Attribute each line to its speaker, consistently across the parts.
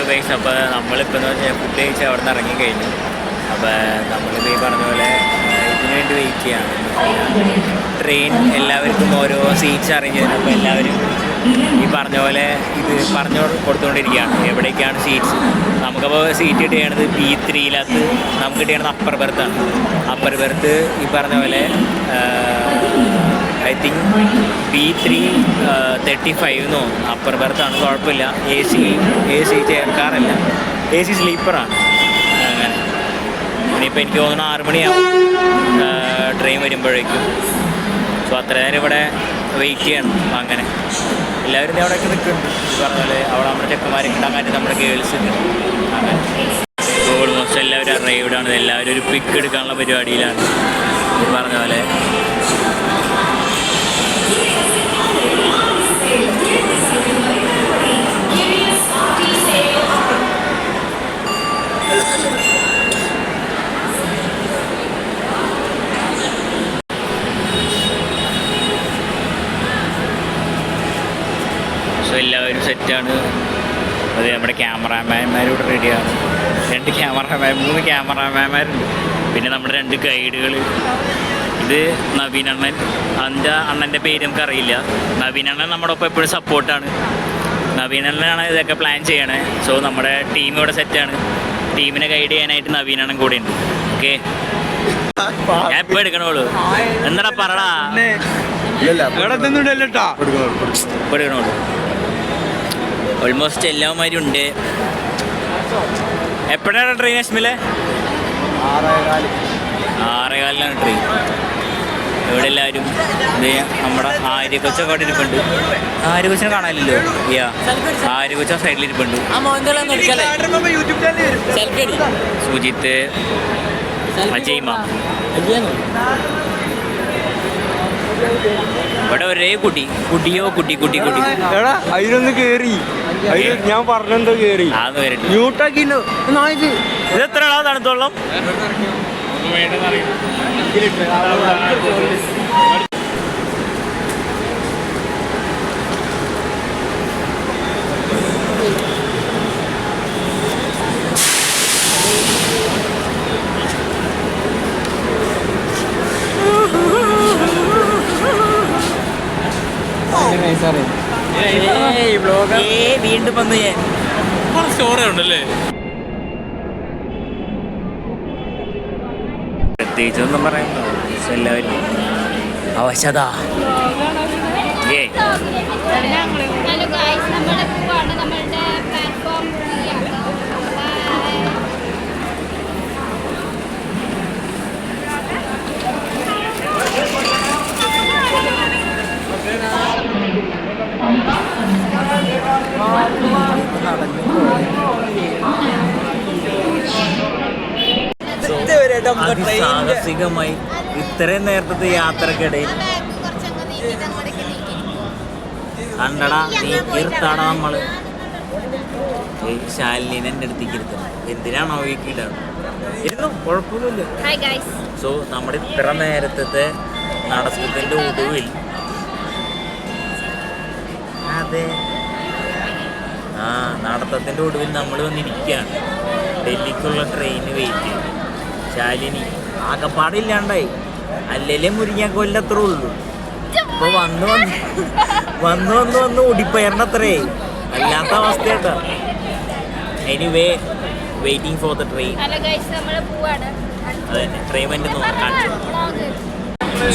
Speaker 1: Guys. അപ്പോൾ നമ്മളിപ്പോൾ എന്ന് വെച്ചാൽ ഫുഡ് കഴിച്ച് അവിടെ നിന്ന് ഇറങ്ങിക്കഴിഞ്ഞു. അപ്പോൾ നമ്മളിപ്പോൾ ഈ പറഞ്ഞ പോലെ ഇതിനു വേണ്ടി വെയിറ്റ് ചെയ്യാണ്. ട്രെയിൻ എല്ലാവർക്കും ഓരോ സീറ്റ്സ് അറേഞ്ച് ചെയ്യുന്നത്. അപ്പോൾ എല്ലാവരും ഈ പറഞ്ഞ പോലെ ഇത് പറഞ്ഞു കൊടുത്തുകൊണ്ടിരിക്കുകയാണ് എവിടേക്കാണ് സീറ്റ്സ്. നമുക്കപ്പോൾ സീറ്റ് കിട്ടിയത് B3-നകത്ത് നമുക്ക് കിട്ടിയത് അപ്പർ ബെർത്താണ്. അപ്പർ ബെർത്ത് ഈ പറഞ്ഞ പോലെ ഐ തിങ്ക് B335 എന്ന് തോന്നുന്നു. അപ്പർ ബെർത്താണ്, കുഴപ്പമില്ല. AC ചേർക്കാറില്ല, AC സ്ലീപ്പറാണ്. അങ്ങനെ ഇനിയിപ്പോൾ എനിക്ക് തോന്നുന്നു 6 മണിയാവും ട്രെയിൻ വരുമ്പോഴേക്കും. സോ അത്ര നേരം ഇവിടെ വെയിറ്റ് ചെയ്യണം. അങ്ങനെ എല്ലാവരും അവിടെയൊക്കെ നിൽക്കുന്നുണ്ട്. ഈ പറഞ്ഞ പോലെ അവിടെ നമ്മുടെ ചെക്കന്മാരൊക്കെ ഉണ്ടാകാൻ നമ്മുടെ ഗേൾസ് ഉണ്ട്. അങ്ങനെ ഓൾമോസ്റ്റ് എല്ലാവരും അറൈവ്ഡാണ്. എല്ലാവരും ഒരു പിക്ക് എടുക്കാനുള്ള പരിപാടിയിലാണ്. ഈ പറഞ്ഞ പോലെ എല്ലാവരും സെറ്റാണ്. അത് നമ്മുടെ ക്യാമറാമാൻമാരോട് റെഡിയാണ്. 3 ക്യാമറാമാൻമാരുണ്ട്. പിന്നെ നമ്മുടെ 2 ഗൈഡുകൾ. ഇത് നവീൻ അണ്ണൻ. അതിൻ്റെ അണ്ണൻ്റെ പേര് നമുക്കറിയില്ല. നവീൻ അണ്ണൻ നമ്മുടെ ഒപ്പം എപ്പോഴും സപ്പോർട്ടാണ്. നവീൻ അണ്ണനാണ് ഇതൊക്കെ പ്ലാൻ ചെയ്യണേ. സോ നമ്മുടെ ടീം ഇവിടെ സെറ്റാണ്. ടീമിനെ ഗൈഡ് ചെയ്യാനായിട്ട് നവീൻ അണ്ണൻ കൂടെ ഉണ്ട്. ഓക്കെ, ഞാൻ എപ്പോൾ എടുക്കണോളൂ. എന്താടാ പറടാ, എടുക്കണോളൂ. ഓൾമോസ്റ്റ് എല്ലാവന്മാരും ഉണ്ട്. എപ്പോഴാണ് ട്രെയിൻ അശ്മിലെ? 6:15 ട്രെയിൻ. ഇവിടെ എല്ലാവരും നമ്മുടെ ആര്യക്കൊച്ചൊക്കെ അവിടെ ഇരിപ്പുണ്ട്. ആര്യക്കൊച്ചിനെ കാണാനില്ലല്ലോ. ആര്യക്കൊച്ച സൈഡിലിരിപ്പുണ്ട്. സുജിത്ത്, അജയ്മ. ഇവിടെ ഒരേ കുട്ടി എടാ അതിലൊന്ന് കേറി. ഞാൻ പറഞ്ഞെന്തോ കേറി മ്യൂട്ടാക്കിണ്ടോ. ഇത് എത്ര ആളാ തണുത്തോളം? വീണ്ടും വന്ന് ഞാൻ സ്റ്റോറി ഉണ്ടല്ലേ. പ്രത്യേകിച്ചൊന്നും പറയുന്നു. എല്ലാവരും അവശത. സാഹസികമായി ഇത്രയും നേരത്തെ യാത്രക്കിടയിൽ കണ്ടടാ നീ തീർത്താടാ നമ്മള്. ശാലിനെ എൻ്റെ അടുത്തേക്ക് ഇരുത്തണം. എന്തിനാണോ വീക്കിട്ടാണ് ഇരുന്നു, കുഴപ്പമൊന്നുമില്ല. സോ നമ്മുടെ ഇത്ര നേരത്തെ നടത്തത്തിൻ്റെ ഒടുവിൽ നടത്തത്തിൻ്റെ ഒടുവിൽ നമ്മൾ വന്നിരിക്കുകയാണ്. ഡൽഹിക്കുള്ള ട്രെയിന് വെയിറ്റ് ചെയ്യും. ശാലിനി ആകപ്പാടില്ലാണ്ടായി. അല്ലേലേ മുരിങ്ങാക്കോലിൻ്റെ ഉള്ളൂ. ഇപ്പൊ വന്ന് ഓടിപ്പയറിനത്രേ. അല്ലാത്ത അവസ്ഥയാട്ടാ. Anyway waiting for the train. അതന്നെ ട്രെയിൻ വണ്ടി നോക്കാൻ.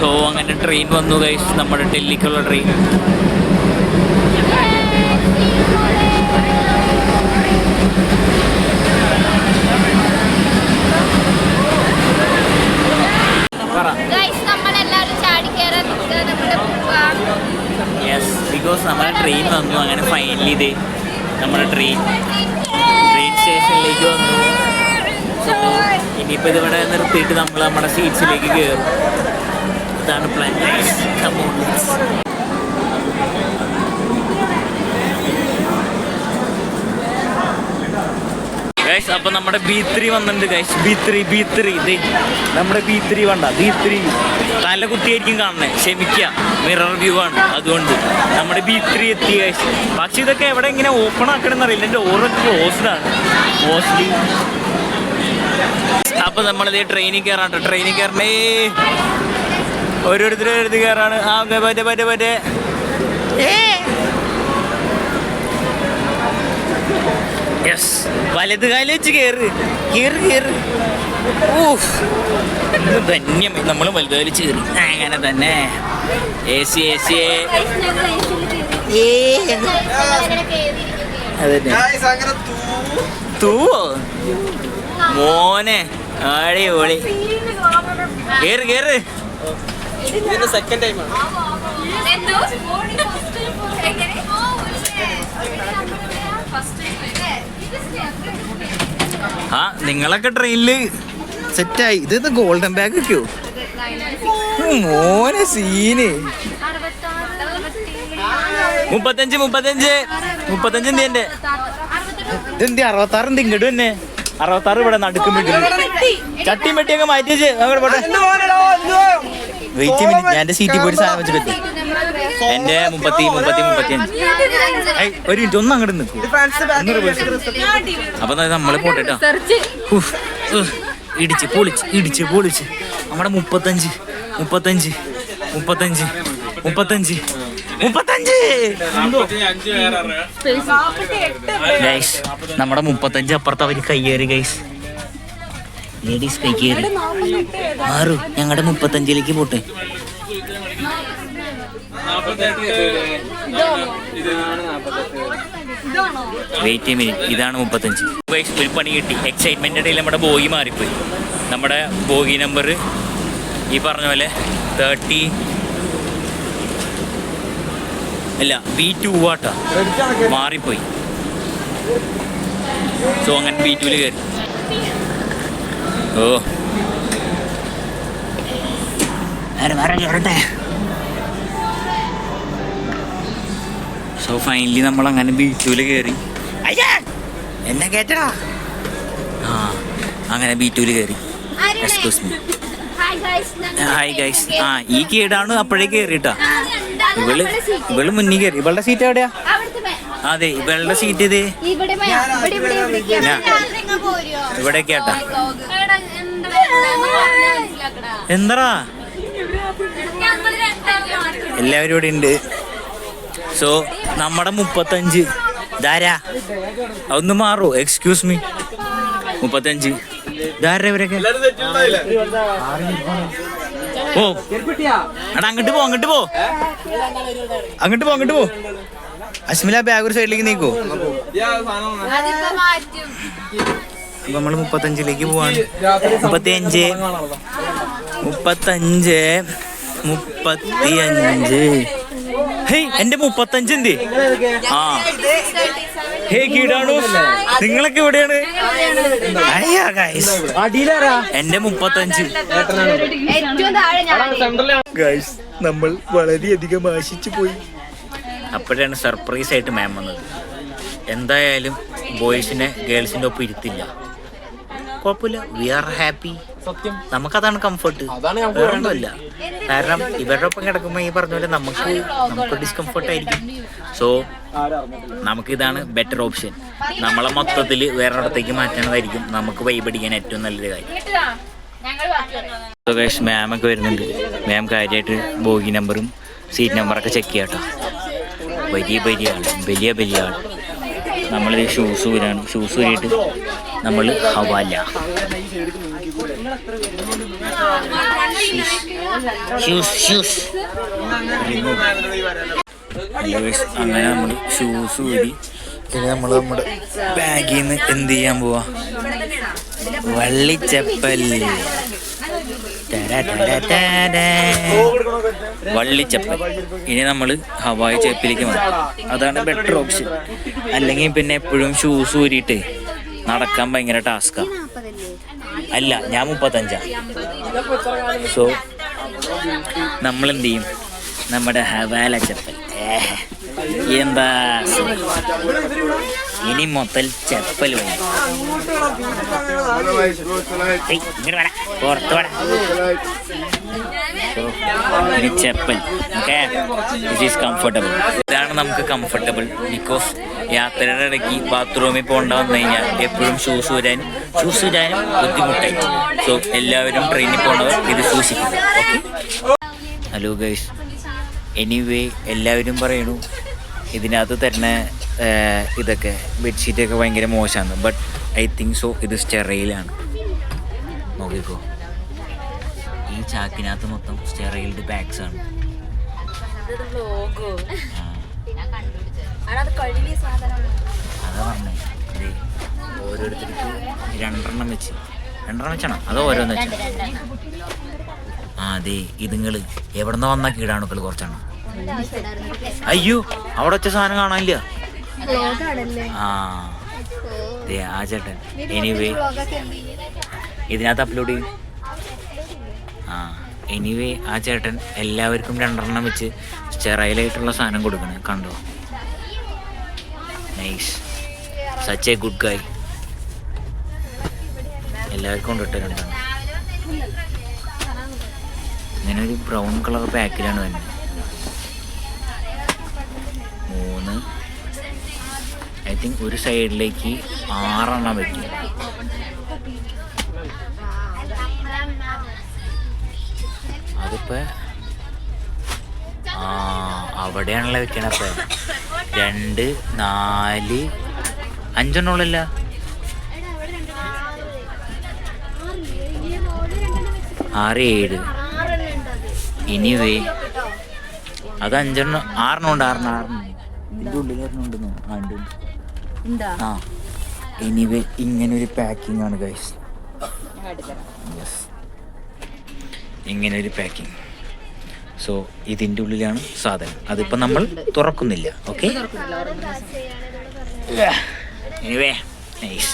Speaker 1: സോ അങ്ങനെ ട്രെയിൻ വന്നു ഗൈസ്, നമ്മുടെ ഡൽഹിക്കുള്ള ട്രെയിൻ. യെസ്, ബിക്കോസ് നമ്മുടെ ട്രെയിൻ വന്നു. അങ്ങനെ ഫൈനലി ഇത് നമ്മുടെ ട്രെയിൻ സ്റ്റേഷനിലേക്ക് വന്നു. സോ ഇനിയിപ്പോൾ ഇതിവിടെ നിർത്തിയിട്ട് നമ്മൾ നമ്മുടെ സീറ്റ്സിലേക്ക് കയറും. ഇതാണ് പ്ലാൻ. ഗൈസ്. അപ്പൊ നമ്മുടെ B3 വന്നിട്ടുണ്ട് ഗൈസ്. B3 ഇത് നമ്മുടെ B3 വേണ്ട. B3 തല കുത്തിയായിരിക്കും കാണണേ, ക്ഷമിക്കുക, മിറർ വ്യൂ ആണ്, അതുകൊണ്ട് നമ്മുടെ B3 എത്തി ഗൈസ്. പക്ഷെ ഇതൊക്കെ എവിടെ ഇങ്ങനെ ഓപ്പൺ ആക്കണമെന്ന് അറിയില്ല, എൻ്റെ ഓറൊക്കെ ക്ലോസ്ഡ് ആണ് മോസ്റ്റ്ലി. അപ്പൊ നമ്മളിത് ട്രെയിനിൽ കയറാട്ടോ. ട്രെയിനിൽ കയറണേ, ഓരോരുത്തരും എഴുതി കയറാണ്. ആ പറ്റേ യെസ്, വലത് കാലം വെച്ച് കയറ്. ധന്യമായി നമ്മൾ വലുത് കാലിച്ച് കയറി. അങ്ങനെ തന്നെ AC തൂവോ മോനെ, അടിപൊളി. കേറ്. സെക്കൻഡ് ടൈമാണ്. ആ നിങ്ങളൊക്കെ ട്രെയിനില് സെറ്റായി. ഇത് ഗോൾഡൻ ബാഗ് ഒക്കെയോ മോനെ, സീന്. 35 എന്തിന്റെ ഇതെന്തി 66 എന്ത് ഇങ്ങോട്ട് തന്നെ. 66 ഇവിടെ നടുക്കും ചട്ടി മെട്ടിയൊക്കെ മാറ്റി വെച്ച് അങ്ങോട്ട് പോട്ടെ. വെയിറ്റ് മിനിറ്റ്, ഞാൻ എന്റെ സീറ്റിൽ പോയിട്ട് സാധനം വെച്ച് പറ്റി. എന്റെ 35 ഒരു മിനിറ്റ് ഒന്ന് അങ്ങോട്ട് നിൽക്കും. അപ്പൊ നമ്മള് പോട്ടെട്ടോ. ഇടിച്ച് പൊളിച്ച് നമ്മുടെ 35 ഗൈസ്. നമ്മുടെ 35 അപ്പുറത്ത് അവര് കയ്യേറി ഗൈസ്. ലേഡീസ് കയ്യേറി മാറു. ഞങ്ങളുടെ 35ലേക്ക് പോട്ടെ. വെയിറ്റ് മിനിറ്റ്, ഇതാണ് 35. ഒരു പണി കിട്ടി. എക്സൈറ്റ്മെന്റ് ഇടയിൽ നമ്മുടെ ബോഗി മാറിപ്പോയി. നമ്മുടെ ബോഗി നമ്പർ ഈ പറഞ്ഞ പോലെ 30 അല്ല B2 ആട്ടാ, മാറിപ്പോയി. സോ അങ്ങനെ B2 കയറി. ഓ കയറട്ടെ. സോ ഫൈനലി നമ്മൾ അങ്ങനെ B2 കയറി. എന്നെ കേട്ടടാ. ആ അങ്ങനെ B2 കയറി. Excuse me. Hi guys. ആ ഈ കേടാണ് അപ്പോഴേ കയറിട്ടാ. ഇവള് മുന്നിൽ കയറി. ഇവളുടെ സീറ്റ് എവിടെയാ? അതെ, ഇവളുടെ സീറ്റ് ഇത് ഇവിടെ കേട്ടാ. എന്താ എല്ലാവരും ഇവിടെ ഉണ്ട്. സോ നമ്മുടെ 35 ധാരാ ഒന്ന് മാറൂ. Excuse me. 35 ധാരാ ഇവരൊക്കെ. ഓ എടാ അങ്ങോട്ട് പോ. അസ്മില ബാഗ് ഒരു സൈഡിലേക്ക് നീക്കോ. അപ്പൊ നമ്മള് 35ലേക്ക് പോവാണ്. 35 ഹേയ് എന്റെ 35 എന്ത്? ആ ഹേ കീടാണു, നിങ്ങളൊക്കെ എവിടെയാണ്? എന്റെ 35 ഗൈസ്. നമ്മൾ വളരെയധികം ആശിച്ചു പോയി. അപ്പോഴാണ് സർപ്രൈസ് ആയിട്ട് മാം വന്നത്. എന്തായാലും ബോയ്സിനെ ഗേൾസിന്റെ ഒപ്പം ഇരുത്തില്ല, കുഴപ്പമില്ല. We are happy. നമുക്കതാണ് കംഫർട്ട്, വേറൊന്നുമില്ല. കാരണം ഇവരുടെ ഒപ്പം കിടക്കുമ്പോൾ ഈ പറഞ്ഞ പോലെ നമുക്ക് ഡിസ്കംഫർട്ട് ആയിരിക്കും. സോ നമുക്കിതാണ് ബെറ്റർ ഓപ്ഷൻ. നമ്മളെ മൊത്തത്തിൽ വേറൊരിടത്തേക്ക് മാറ്റുന്നതായിരിക്കും നമുക്ക് വൈബടിക്കാൻ ഏറ്റവും നല്ലൊരു കാര്യം. മാമൊക്കെ വരുന്നുണ്ട്. മാം കാര്യമായിട്ട് ബോഗി നമ്പറും സീറ്റ് നമ്പറൊക്കെ ചെക്ക് ചെയ്യാട്ടോ. വലിയ ആൾ. നമ്മൾ ഷൂസ് ഊരാണ്. ഷൂസ് ഊരിയിട്ട് നമ്മൾ ഹവാല അങ്ങനെ നമ്മൾ ഷൂസ് ഊരി പിന്നെ നമ്മൾ നമ്മുടെ ബാഗിൽ നിന്ന് എന്ത് ചെയ്യാൻ പോവാ? വള്ളിച്ചപ്പൽ. വള്ളിച്ചപ്പൽ. ഇനി നമ്മൾ ഹവായി ചെപ്പിലേക്ക് മാറും. അതാണ് ബെറ്റർ ഓപ്ഷൻ. അല്ലെങ്കിൽ പിന്നെ എപ്പോഴും ഷൂസ് ഊരിയിട്ട് നടക്കാൻ ഭയങ്കര ടാസ്കാ. അല്ല, ഞാൻ 35. സോ നമ്മൾ എന്ത് ചെയ്യും? നമ്മുടെ ഹവാല ചപ്പൽ. എന്താ ഇനി മൊത്തം ചെപ്പൽ വഴി ഇങ്ങോട്ട് വേണം പുറത്ത് വേണം ഇനി ചെപ്പൽ. Okay, this is comfortable. ഇതാണ് നമുക്ക് കംഫർട്ടബിൾ. ബിക്കോസ് യാത്രയുടെ ഇടയ്ക്ക് ബാത്റൂമിൽ പോകേണ്ട വന്നു കഴിഞ്ഞാൽ എപ്പോഴും ഷൂസ് വരാനും ബുദ്ധിമുട്ടായി. സോ എല്ലാവരും ട്രെയിനിൽ പോകേണ്ടവർ ഇത് സൂക്ഷിക്കും. ഓക്കെ. ഹലോ ഗൈസ്, എനിവേ എല്ലാവരും പറയണു ഇതിനകത്ത് തരുന്ന ഇതൊക്കെ ബെഡ്ഷീറ്റൊക്കെ ഭയങ്കര മോശമാണ്. ബട്ട് ഐ തിങ്ക് സോ ഇത് സ്റ്റെറൈലാണ്. നോക്കിക്കോ, ഈ ചാക്കിനകത്ത് മൊത്തം സ്റ്റെറൈൽഡ് ബാഗ്സ് ആണ്. അതാ പറഞ്ഞേ, അതെ ഓരോരുത്തർക്ക് രണ്ടെണ്ണം വെച്ചാണോ അതോ ഓരോന്ന് വെച്ചാണോ? അതെ, ഇതുങ്ങൾ എവിടെ നിന്ന് വന്നാൽ കീടാണുക്കൾ കുറച്ചാണോ? അയ്യോ, അവിടെ വെച്ച സാധനം കാണാനില്ല. ആ ചേട്ടൻ എനിവേ ഇതിനകത്ത് അപ്ലോഡ് ചെയ്യും. എനിവേ ആ ചേട്ടൻ എല്ലാവർക്കും രണ്ടെണ്ണം വെച്ച് സ്റ്റെറൈലായിട്ടുള്ള സാധനം കൊടുക്കണേ കണ്ടോ. നൈസ്, സച്ച് എ ഗുഡ് ഗായ്. എല്ലാവർക്കും കൊണ്ടിട്ട് രണ്ടെണ്ണം. ഇങ്ങനെ ഒരു ബ്രൗൺ കളർ പാക്കിലാണ് തന്നെ. 3 ഐ തിങ്ക് ഒരു സൈഡിലേക്ക് 6 എണ്ണം വയ്ക്കും. അതിപ്പോൾ അവിടെയാണല്ലോ വെക്കണ. അപ്പം 2, 4, 5 എണ്ണമുള്ളല്ല. ആറ് 7. എനിവേ അത് 5 എണ്ണം 6 എണ്ണം ഉണ്ട്. 6 ഇതിൻ്റെ ഉള്ളിൽ ഉണ്ടെന്നോ? ആ എനിവേ ഇങ്ങനൊരു പാക്കിംഗ് ആണ് ഗൈസ്. യെസ്, ഇങ്ങനൊരു പാക്കിംഗ്. സോ ഇതിൻ്റെ ഉള്ളിലാണ് സാധനം. അതിപ്പോൾ നമ്മൾ തുറക്കുന്നില്ല. Okay. Anyway nice.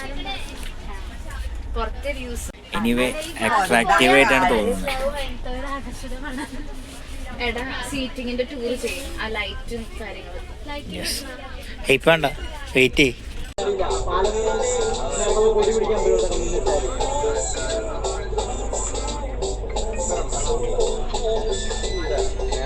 Speaker 1: Anyway attractive ആയിട്ടാണ് തോന്നുന്നത്. യെസ്, ഇപ്പം വേണ്ട, വെയിറ്റ് ചെയ്യ്.